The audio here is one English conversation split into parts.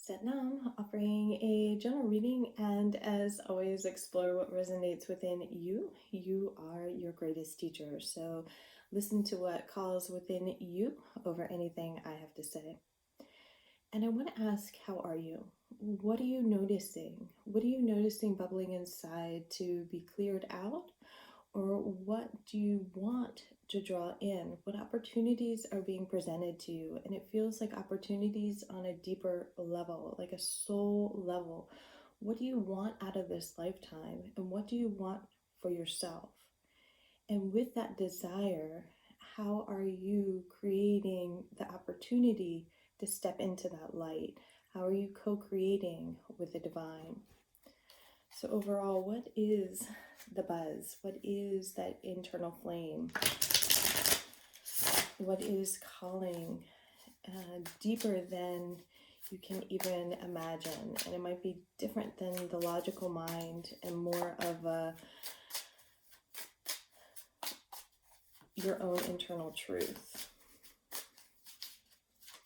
Satnam, offering a general reading, and as always, explore what resonates within you. You are your greatest teacher, so listen to what calls within you over anything I have to say. And I want to ask, how are you? What are you noticing? What are you noticing bubbling inside to be cleared out? Or what do you want to draw in? What opportunities are being presented to you? And it feels like opportunities on a deeper level, like a soul level. What do you want out of this lifetime? And what do you want for yourself? And with that desire, how are you creating the opportunity to step into that light? How are you co-creating with the divine? So overall, what is the buzz? What is that internal flame? What is calling deeper than you can even imagine? And it might be different than the logical mind and more of your own internal truth.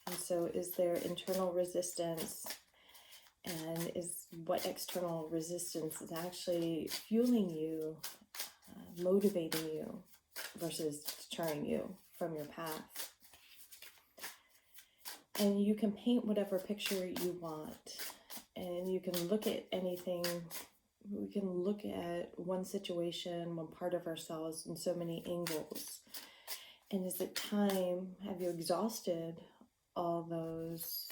And so is there internal resistance? And is what external resistance is actually fueling you, motivating you, versus deterring you from your path? And you can paint whatever picture you want. And you can look at anything. We can look at one situation, one part of ourselves in so many angles. And is it time? Have you exhausted all those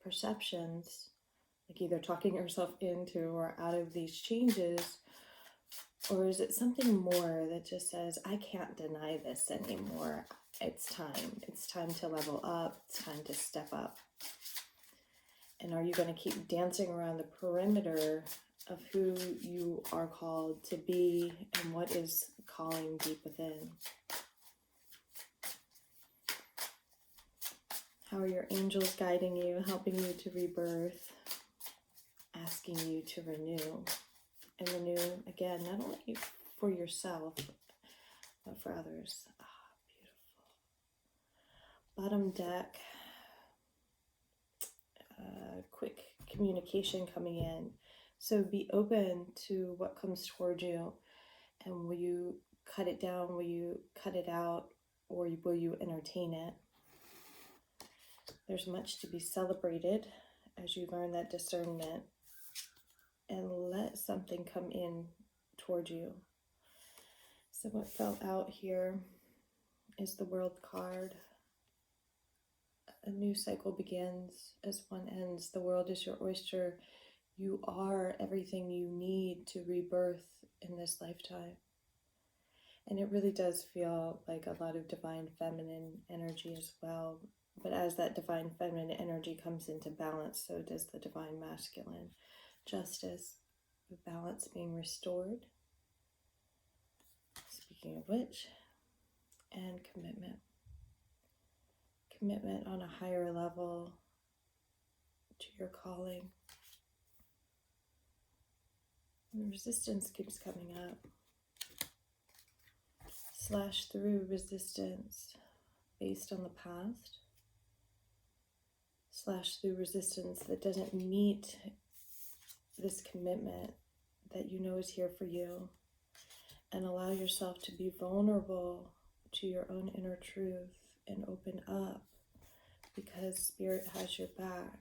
perceptions, like either talking yourself into or out of these changes? Or is it something more that just says, I can't deny this anymore. It's time. It's time to level up. It's time to step up. And are you going to keep dancing around the perimeter of who you are called to be and what is calling deep within? How are your angels guiding you, helping you to rebirth, asking you to renew? And renew, again, not only for yourself, but for others. Beautiful. Bottom deck, quick communication coming in. So be open to what comes toward you. And will you cut it down? Will you cut it out? Or will you entertain it? There's much to be celebrated as you learn that discernment and let something come in toward you. So what fell out here is the World card. A new cycle begins as one ends. The world is your oyster. You are everything you need to rebirth in this lifetime. And it really does feel like a lot of divine feminine energy as well. But as that divine feminine energy comes into balance, so does the divine masculine. Justice, the balance being restored. Speaking of which, and commitment. Commitment on a higher level to your calling. And resistance keeps coming up. Slash through resistance based on the past. Slash through resistance that doesn't meet this commitment that you know is here for you. And allow yourself to be vulnerable to your own inner truth and open up, because Spirit has your back.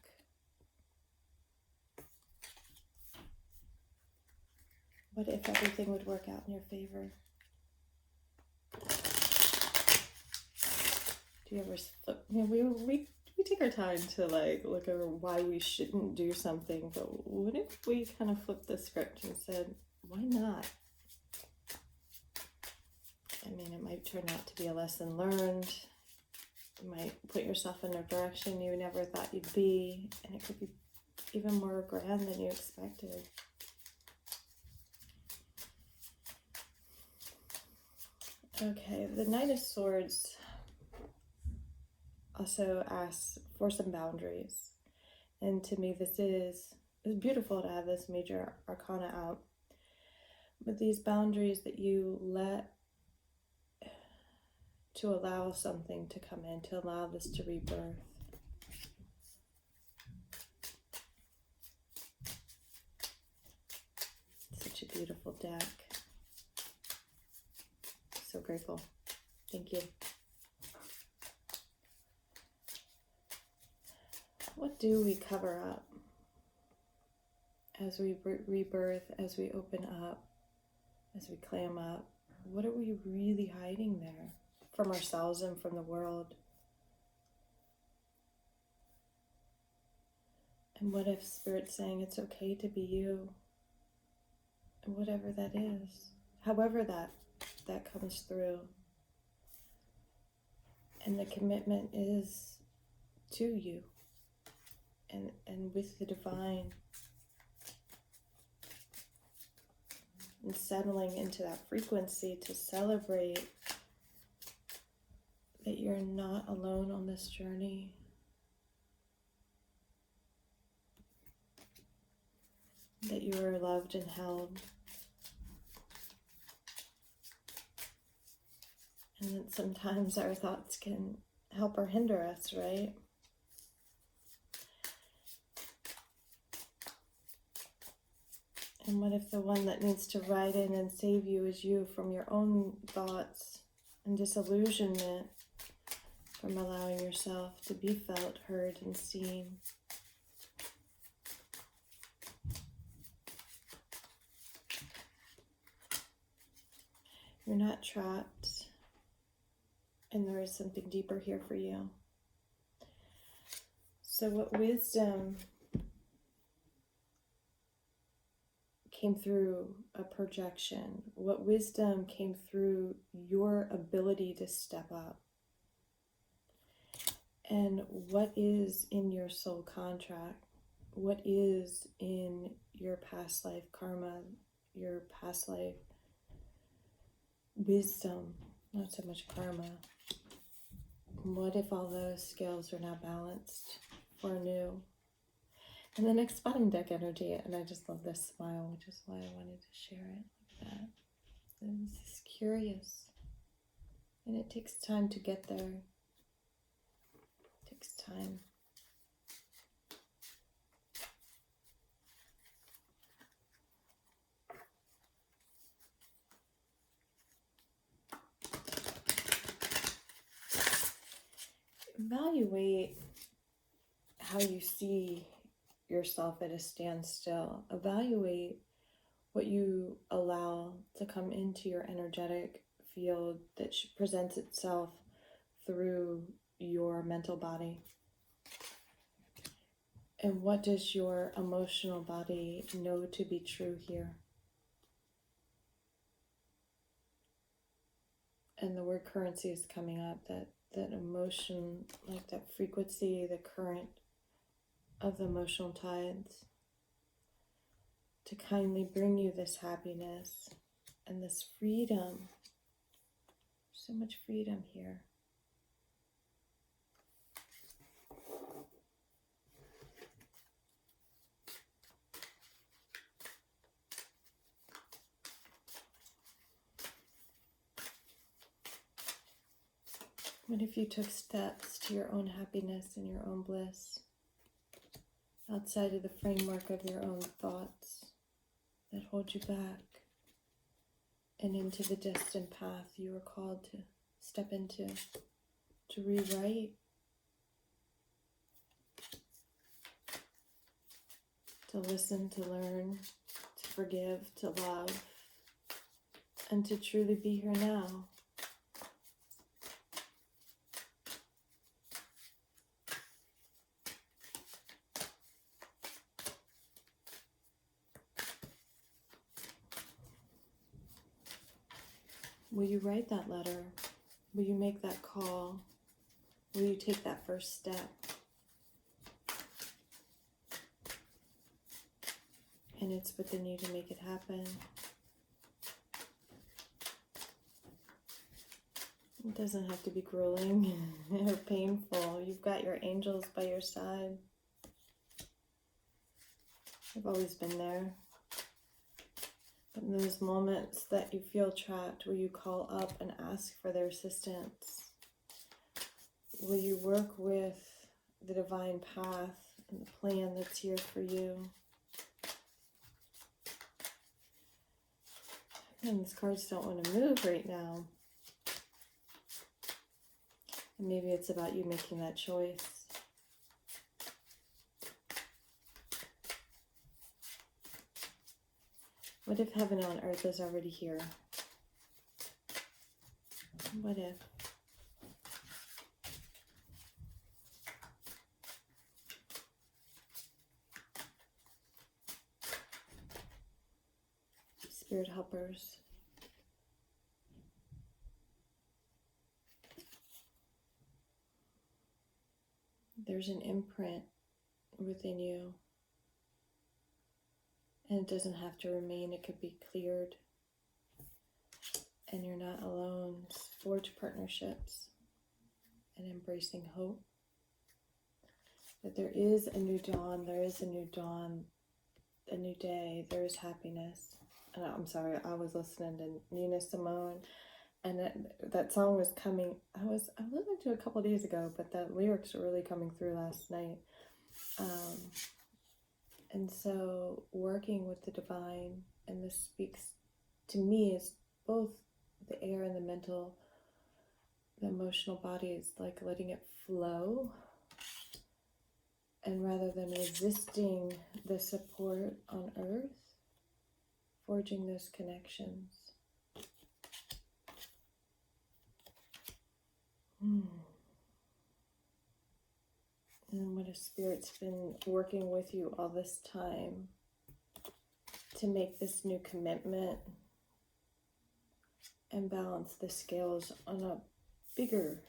What if everything would work out in your favor? Do you ever flip? You know, we take our time to like look over why we shouldn't do something, but what if we kind of flipped the script and said, why not? I mean, it might turn out to be a lesson learned. You might put yourself in a direction you never thought you'd be, and it could be even more grand than you expected. Okay, the Knight of Swords also asks for some boundaries. And to me, it's beautiful to have this major arcana out. But these boundaries that you let to allow something to come in, to allow this to rebirth. beautiful deck. So grateful. Thank you. What do we cover up as we rebirth, as we open up, as we clam up? What are we really hiding there from ourselves and from the world? And what if Spirit's saying it's okay to be you? And whatever that is, however that comes through. And the commitment is to you and with the divine. And settling into that frequency to celebrate that you're not alone on this journey. That you are loved and held. And that sometimes our thoughts can help or hinder us, right? And what if the one that needs to ride in and save you is you from your own thoughts and disillusionment from allowing yourself to be felt, heard, and seen? You're not trapped, and there is something deeper here for you. So what wisdom came through a projection? What wisdom came through your ability to step up? And what is in your soul contract? What is in your past life karma, your past life wisdom, not so much karma? What if all those scales are now balanced for new? And the next bottom deck energy, and I just love this smile, which is why I wanted to share it like that. It's curious, and it takes time to get there. It takes time. Evaluate how you see yourself at a standstill. Evaluate what you allow to come into your energetic field that presents itself through your mental body. And what does your emotional body know to be true here? And the word currency is coming up, that emotion, like that frequency, the current of the emotional tides, to kindly bring you this happiness and this freedom. So much freedom here. What if you took steps to your own happiness and your own bliss outside of the framework of your own thoughts that hold you back and into the destined path you were called to step into, to rewrite, to listen, to learn, to forgive, to love, and to truly be here now? Will you write that letter? Will you make that call? Will you take that first step? And it's within you to make it happen. It doesn't have to be grueling or painful. You've got your angels by your side. They've always been there. In those moments that you feel trapped, will you call up and ask for their assistance? Will you work with the divine path and the plan that's here for you? And these cards don't want to move right now. And maybe it's about you making that choice. What if heaven on earth is already here? What if? Spirit helpers. There's an imprint within you. And it doesn't have to remain, it could be cleared. And you're not alone. Forge partnerships and embracing hope. That there is a new dawn, there is a new dawn, a new day, there is happiness. And I'm sorry, I was listening to Nina Simone, and that song was coming, I listened to it a couple of days ago, but the lyrics were really coming through last night. And so working with the divine, and this speaks to me as both the air and the mental, the emotional body is like letting it flow. And rather than resisting the support on earth, forging those connections. And what if Spirit's been working with you all this time to make this new commitment and balance the scales on a bigger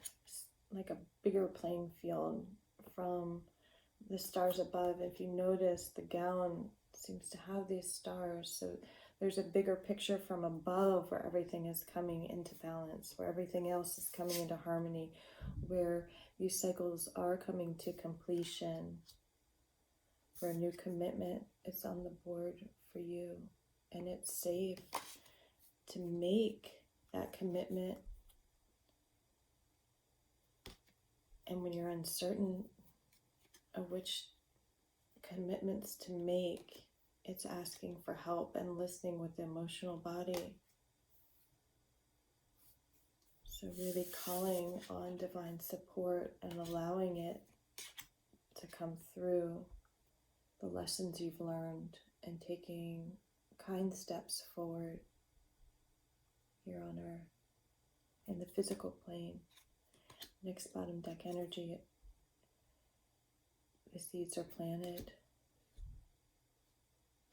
playing field from the stars above. If you notice, the gown seems to have these stars, so there's a bigger picture from above where everything is coming into balance, where everything else is coming into harmony, where these cycles are coming to completion, where a new commitment is on the board for you, and it's safe to make that commitment. And when you're uncertain of which commitments to make, it's asking for help and listening with the emotional body. So really calling on divine support and allowing it to come through the lessons you've learned and taking kind steps forward here on earth in the physical plane. Next bottom deck energy, the seeds are planted.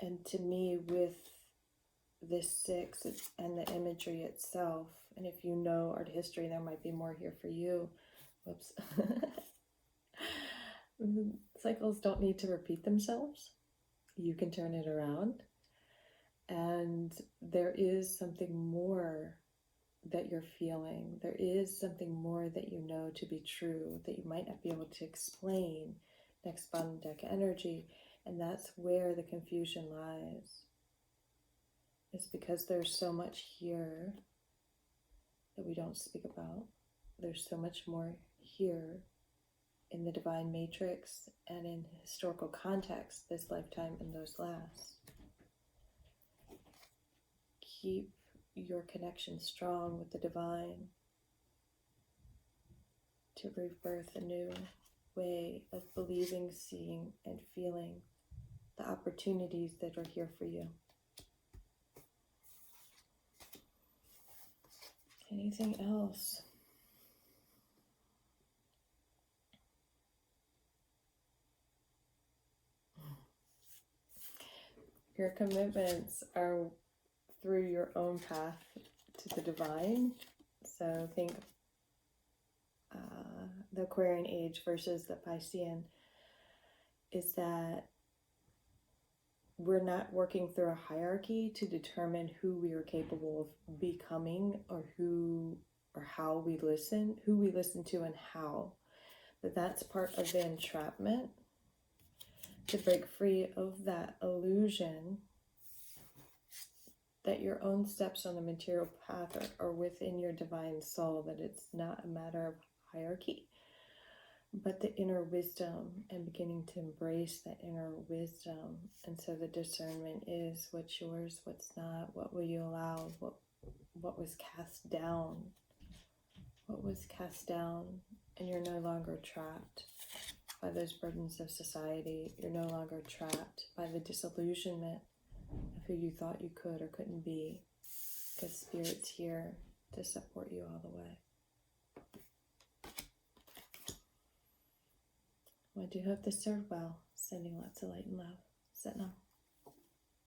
And to me, with this 6 and the imagery itself, and if you know art history, there might be more here for you. Whoops. Cycles don't need to repeat themselves. You can turn it around. And there is something more that you're feeling. There is something more that you know to be true that you might not be able to explain. Next bottom deck energy. And that's where the confusion lies. It's because there's so much here that we don't speak about. There's so much more here in the divine matrix and in historical context, this lifetime and those last. Keep your connection strong with the divine to rebirth a new way of believing, seeing, and feeling the opportunities that are here for you. Anything else? Your commitments are through your own path to the divine. So think the Aquarian age versus the Piscean is that we're not working through a hierarchy to determine who we are capable of becoming or who or how we listen, who we listen to and how. But that's part of the entrapment, to break free of that illusion that your own steps on the material path are within your divine soul, that it's not a matter of hierarchy, but the inner wisdom, and beginning to embrace that inner wisdom. And so the discernment is what's yours, what's not, what will you allow, what was cast down, and you're no longer trapped by those burdens of society. You're no longer trapped by the disillusionment of who you thought you could or couldn't be, because Spirit's here to support you all the way. Well, I do hope this served well. Sending lots of light and love. Sit now.